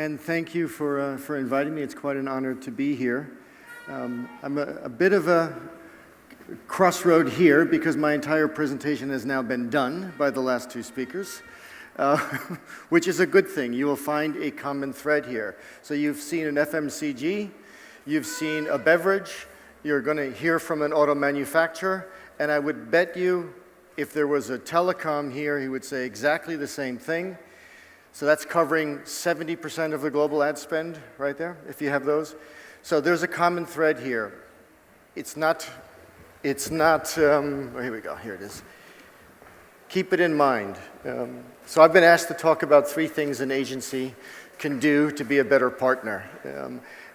and thank you for inviting me. It's quite an honor to be here. I'm a bit of a crossroad here because my entire presentation has now been done by the last two speakers, which is a good thing. You will find a common thread here. So you've seen an FMCG, you've seen a beverage, you're going to hear from an auto manufacturer, and I would bet you if there was a telecom here, he would say exactly the same thing. So that's covering 70% of the global ad spend right there, if you have those. So there's a common thread here. It's not, here we go, here it is. Keep it in mind. So I've been asked to talk about 3 things an agency can do to be a better partner.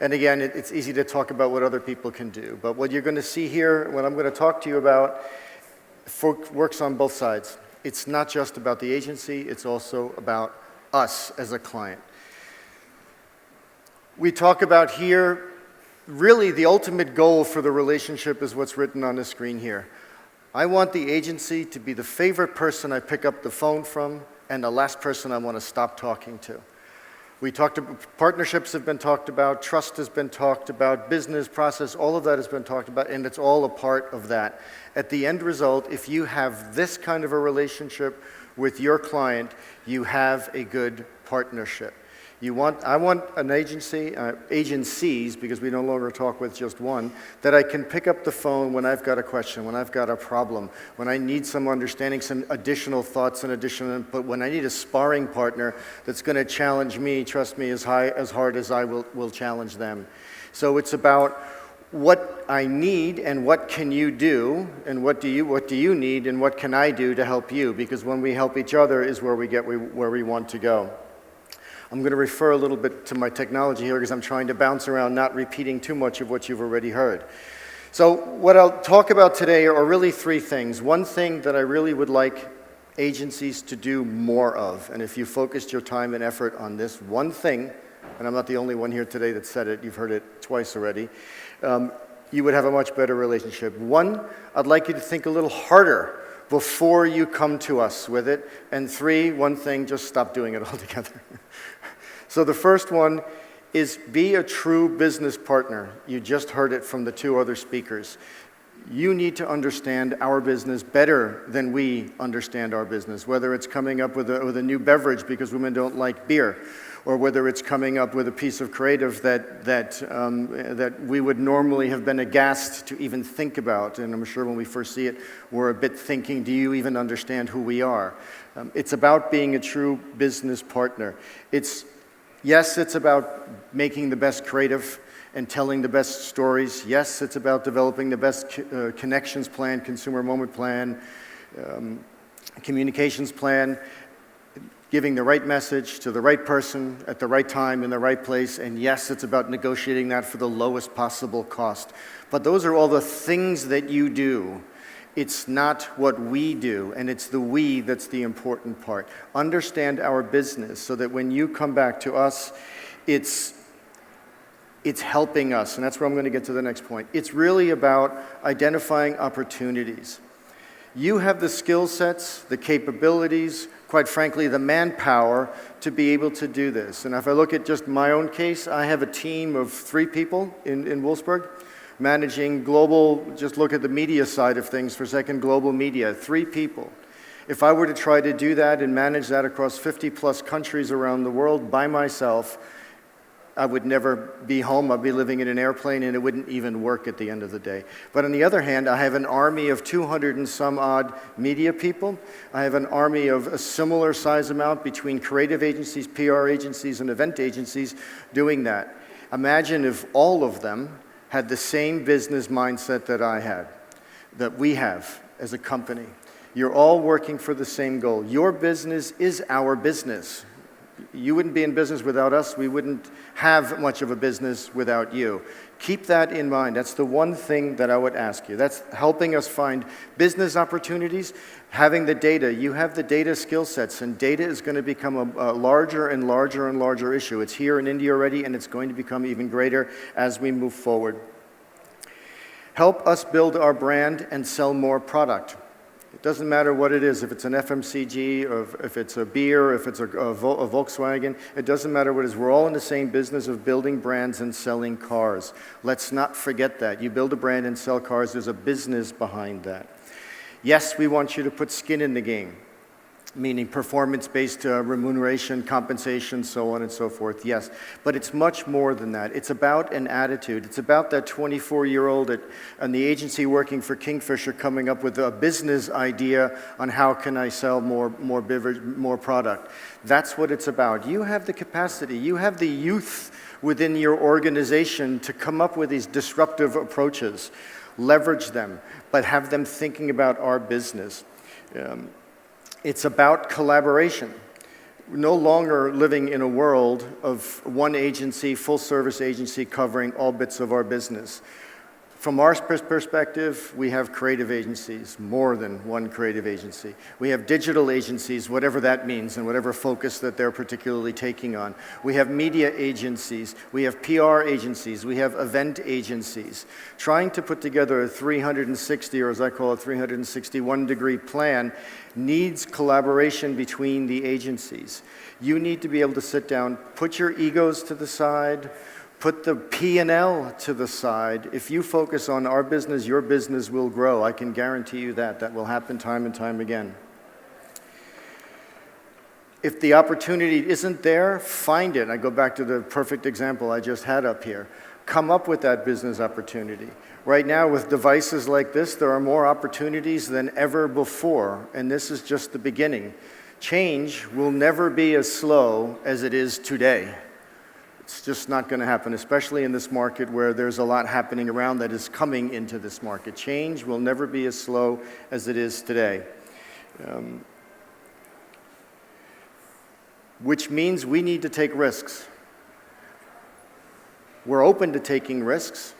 And again, it's easy to talk about what other people can do. But what you're going to see here, what I'm going to talk to you about, works on both sides. It's not just about the agency, it's also about us as a client. We talk about here, really the ultimate goal for the relationship is what's written on the screen here. I want the agency to be the favorite person I pick up the phone from and the last person I want to stop talking to. We talked about, partnerships have been talked about, trust has been talked about, business process, all of that has been talked about, and it's all a part of that. At the end result, if you have this kind of a relationship with your client, you have a good partnership. I want an agency, agencies, because we no longer talk with just one, that I can pick up the phone when I've got a question, when I've got a problem, when I need some understanding, some additional thoughts and additional input, when I need a sparring partner that's going to challenge me, trust me, as hard as I will challenge them. So it's about what I need and what can you do, and what do you need and what can I do to help you, because when we help each other is where we get where we want to go. I'm going to refer a little bit to my technology here because I'm trying to bounce around, not repeating too much of what you've already heard. So what I'll talk about today are really 3 things. One thing that I really would like agencies to do more of, and if you focused your time and effort on this one thing, and I'm not the only one here today that said it, you've heard it twice already, you would have a much better relationship. 1, I'd like you to think a little harder before you come to us with it. And 3, one thing, just stop doing it altogether. So the first one is be a true business partner. You just heard it from the 2 other speakers. You need to understand our business better than we understand our business, whether it's coming up with a new beverage because women don't like beer, or whether it's coming up with a piece of creative that we would normally have been aghast to even think about. And I'm sure when we first see it, we're a bit thinking, do you even understand who we are? It's about being a true business partner. Yes, it's about making the best creative and telling the best stories. Yes, it's about developing the best connections plan, consumer moment plan, communications plan, giving the right message to the right person at the right time in the right place. And yes, it's about negotiating that for the lowest possible cost. But those are all the things that you do. It's not what we do, and it's the we that's the important part. Understand our business so that when you come back to us, it's helping us, and that's where I'm going to get to the next point. It's really about identifying opportunities. You have the skill sets, the capabilities, quite frankly, the manpower to be able to do this. And if I look at just my own case, I have a team of 3 people in Wolfsburg, managing global, just look at the media side of things for a second, global media, 3 people. If I were to try to do that and manage that across 50+ countries around the world by myself, I would never be home. I'd be living in an airplane, and it wouldn't even work at the end of the day. But on the other hand, I have an army of 200 and some odd media people. I have an army of a similar size amount between creative agencies, PR agencies, and event agencies doing that. Imagine if all of them had the same business mindset that I had, that we have as a company. You're all working for the same goal. Your business is our business. You wouldn't be in business without us. We wouldn't have much of a business without you. Keep that in mind. That's the one thing that I would ask you. That's helping us find business opportunities, having the data. You have the data skill sets, and data is going to become a larger and larger and larger issue. It's here in India already, and it's going to become even greater as we move forward. Help us build our brand and sell more product. It doesn't matter what it is, if it's an FMCG, or if it's a beer, if it's a Volkswagen, it doesn't matter what it is. We're all in the same business of building brands and selling cars. Let's not forget that. You build a brand and sell cars, there's a business behind that. Yes, we want you to put skin in the game, meaning performance-based remuneration, compensation, so on and so forth, yes. But it's much more than that. It's about an attitude. It's about that 24-year-old and the agency working for Kingfisher coming up with a business idea on how can I sell more beverage, more product. That's what it's about. You have the capacity. You have the youth within your organization to come up with these disruptive approaches. Leverage them, but have them thinking about our business. It's about collaboration. We're no longer living in a world of one agency, full service agency covering all bits of our business. From our perspective, we have creative agencies, more than one creative agency. We have digital agencies, whatever that means, and whatever focus that they're particularly taking on. We have media agencies, we have PR agencies, we have event agencies. Trying to put together a 360, or as I call it, 361-degree plan needs collaboration between the agencies. You need to be able to sit down, put your egos to the side, put the P&L to the side. If you focus on our business, your business will grow. I can guarantee you that. That will happen time and time again. If the opportunity isn't there, find it. I go back to the perfect example I just had up here. Come up with that business opportunity. Right now, with devices like this, there are more opportunities than ever before, and this is just the beginning. Change will never be as slow as it is today. It's just not going to happen, especially in this market where there's a lot happening around that is coming into this market. Change will never be as slow as it is today. Which means we need to take risks. We're open to taking risks,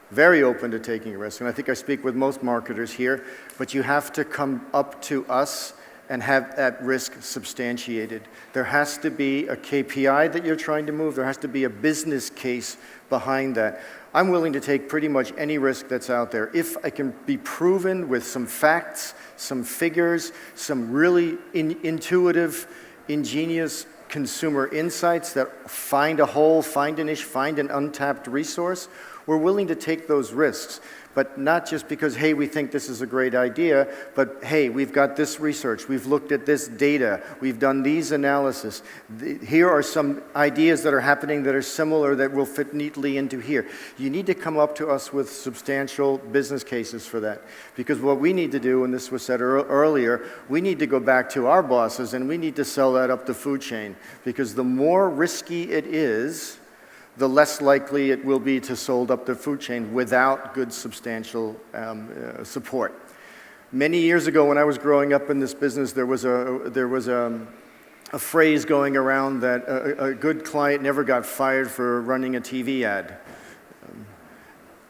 very open to taking risks, and I think I speak with most marketers here, but you have to come up to us and have that risk substantiated. There has to be a KPI that you're trying to move. There has to be a business case behind that. I'm willing to take pretty much any risk that's out there if I can be proven with some facts, some figures, some really intuitive, ingenious consumer insights that find a hole, find a niche, find an untapped resource. We're willing to take those risks. But not just because, hey, we think this is a great idea, but hey, we've got this research, we've looked at this data, we've done these analysis. Here are some ideas that are happening that are similar that will fit neatly into here. You need to come up to us with substantial business cases for that. Because what we need to do, and this was said earlier, we need to go back to our bosses and we need to sell that up the food chain. Because the more risky it is, the less likely it will be to sold up the food chain without good substantial support. Many years ago when I was growing up in this business, there was a phrase going around that a good client never got fired for running a TV ad.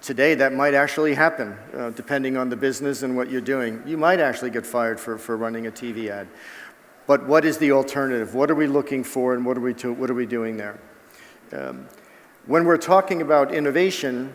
Today that might actually happen, depending on the business and what you're doing. You might actually get fired for running a TV ad. But what is the alternative? What are we looking for and what are we doing there? When we're talking about innovation,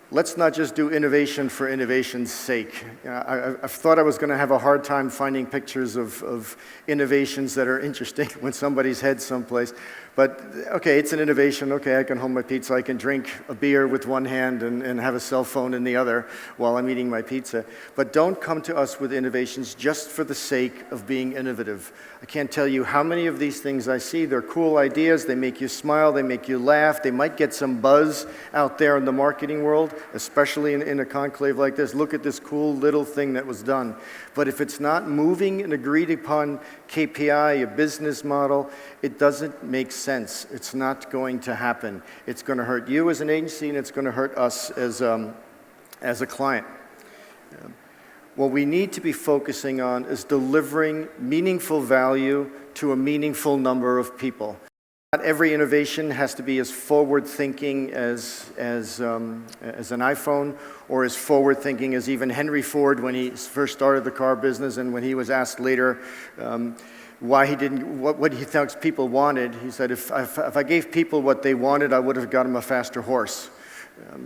let's not just do innovation for innovation's sake. I thought I was going to have a hard time finding pictures of innovations that are interesting when somebody's head someplace. But, okay, it's an innovation. Okay, I can hold my pizza. I can drink a beer with one hand and have a cell phone in the other while I'm eating my pizza. But don't come to us with innovations just for the sake of being innovative. I can't tell you how many of these things I see. They're cool ideas. They make you smile. They make you laugh. They might get some buzz out there in the marketing world, especially in a conclave like this. Look at this cool little thing that was done. But if it's not moving an agreed upon KPI, a business model, it doesn't make sense. It's not going to happen. It's going to hurt you as an agency and it's going to hurt us as a client. What we need to be focusing on is delivering meaningful value to a meaningful number of people. Not every innovation has to be as forward-thinking as an iPhone, or as forward-thinking as even Henry Ford when he first started the car business, and when he was asked later why he didn't, what he thinks people wanted, he said, if I gave people what they wanted, I would have got them a faster horse.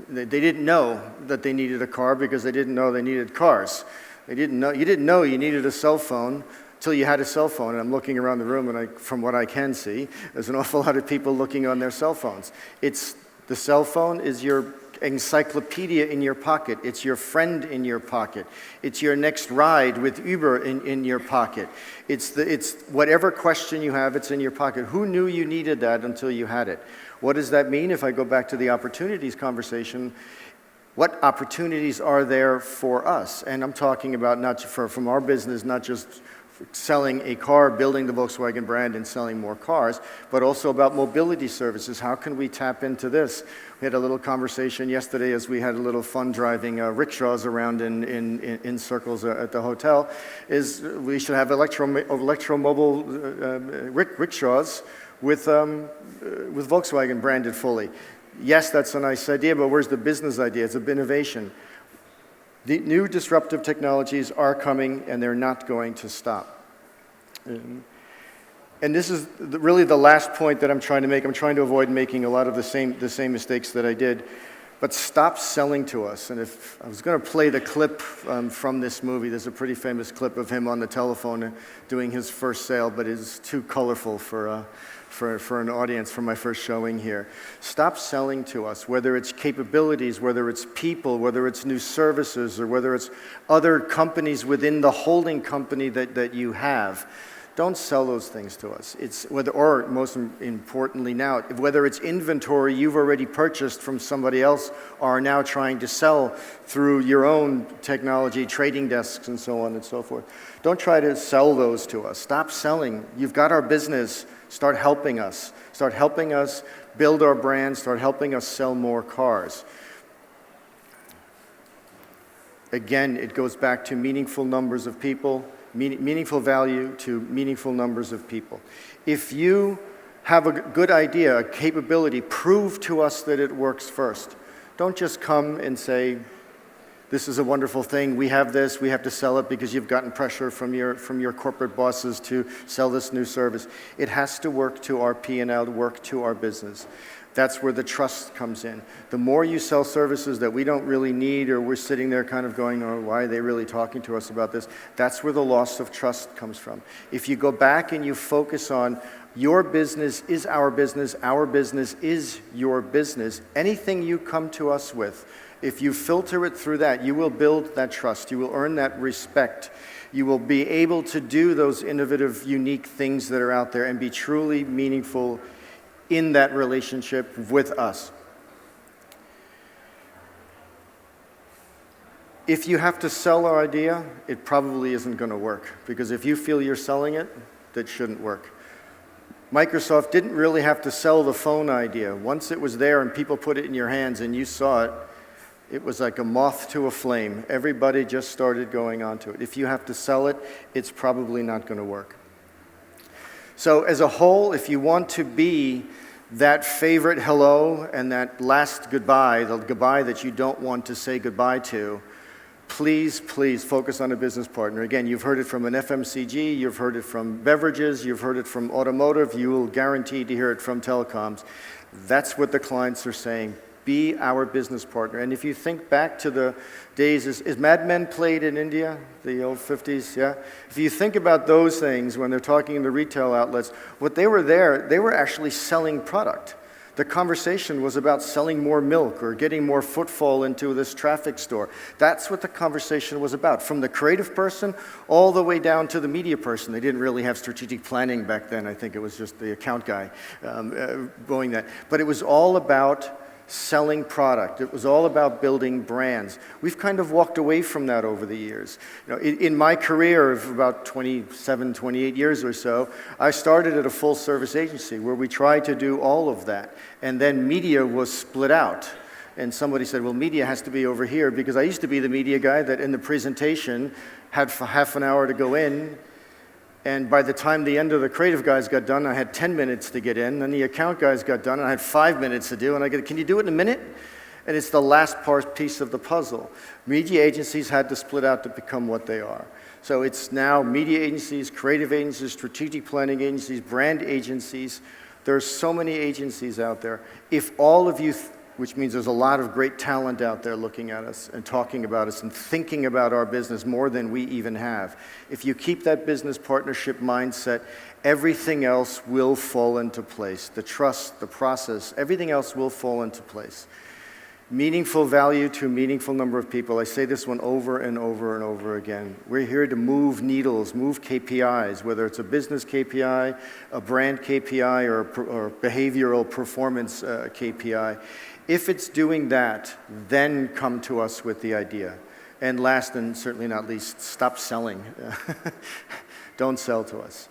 They didn't know that they needed a car because they didn't know they needed cars. You didn't know you needed a cell phone till you had a cell phone. And I'm looking around the room, and from what I can see, there's an awful lot of people looking on their cell phones. The cell phone is your encyclopedia in your pocket. It's your friend in your pocket. It's your next ride with Uber in your pocket. It's whatever question you have, it's in your pocket. Who knew you needed that until you had it? What does that mean? If I go back to the opportunities conversation, what opportunities are there for us? And I'm talking about from our business, not just selling a car, building the Volkswagen brand and selling more cars, but also about mobility services. How can we tap into this? We had a little conversation yesterday as we had a little fun driving rickshaws around in circles at the hotel, is we should have electromobile rickshaws with Volkswagen branded fully. Yes, that's a nice idea, but where's the business idea? It's an innovation. The new disruptive technologies are coming, and they're not going to stop. And this is really the last point that I'm trying to make. I'm trying to avoid making a lot of the same mistakes that I did. But stop selling to us. And if I was going to play the clip from this movie, there's a pretty famous clip of him on the telephone doing his first sale, but it's too colorful for an audience for my first showing here. Stop selling to us, whether it's capabilities, whether it's people, whether it's new services, or whether it's other companies within the holding company that you have. Don't sell those things to us. Or most importantly now, whether it's inventory you've already purchased from somebody else or are now trying to sell through your own technology, trading desks and so on and so forth. Don't try to sell those to us. Stop selling. You've got our business. Start helping us. Start helping us build our brand. Start helping us sell more cars. Again, it goes back to meaningful numbers of people, meaningful value to meaningful numbers of people. If you have a good idea, a capability, prove to us that it works first. Don't just come and say, this is a wonderful thing, we have this, we have to sell it because you've gotten pressure from your corporate bosses to sell this new service. It has to work to our P&L, work to our business. That's where the trust comes in. The more you sell services that we don't really need, or we're sitting there kind of going, oh, why are they really talking to us about this? That's where the loss of trust comes from. If you go back and you focus on your business is our business is your business, anything you come to us with, if you filter it through that, you will build that trust. You will earn that respect. You will be able to do those innovative, unique things that are out there and be truly meaningful in that relationship with us. If you have to sell our idea, it probably isn't going to work, because if you feel you're selling it, that shouldn't work. Microsoft didn't really have to sell the phone idea. Once it was there and people put it in your hands and you saw it, it was like a moth to a flame. Everybody just started going onto it. If you have to sell it, it's probably not going to work. So as a whole, if you want to be that favorite hello and that last goodbye, the goodbye that you don't want to say goodbye to, please, please focus on a business partner. Again, you've heard it from an FMCG, you've heard it from beverages, you've heard it from automotive, you will guarantee to hear it from telecoms. That's what the clients are saying. Be our business partner. And if you think back to the days, is Mad Men played in India, the old 50s, yeah? If you think about those things when they're talking in the retail outlets, what they were actually selling product. The conversation was about selling more milk or getting more footfall into this traffic store. That's what the conversation was about, from the creative person all the way down to the media person. They didn't really have strategic planning back then. I think it was just the account guy going that. But it was all about selling product. It was all about building brands. We've kind of walked away from that over the years. You know, in my career of about 27, 28 years or so, I started at a full service agency where we tried to do all of that. And then media was split out. And somebody said, well, media has to be over here, because I used to be the media guy that in the presentation had half an hour to go in. And by the time the end of the creative guys got done, I had 10 minutes to get in. Then the account guys got done, and I had 5 minutes to do. And I go, can you do it in a minute? And it's the last piece of the puzzle. Media agencies had to split out to become what they are. So it's now media agencies, creative agencies, strategic planning agencies, brand agencies. There's so many agencies out there. If all of you which means there's a lot of great talent out there looking at us and talking about us and thinking about our business more than we even have. If you keep that business partnership mindset, everything else will fall into place. The trust, the process, everything else will fall into place. Meaningful value to a meaningful number of people. I say this one over and over and over again. We're here to move needles, move KPIs, whether it's a business KPI, a brand KPI, or behavioral performance KPI. If it's doing that, then come to us with the idea. And last and certainly not least, stop selling. Don't sell to us.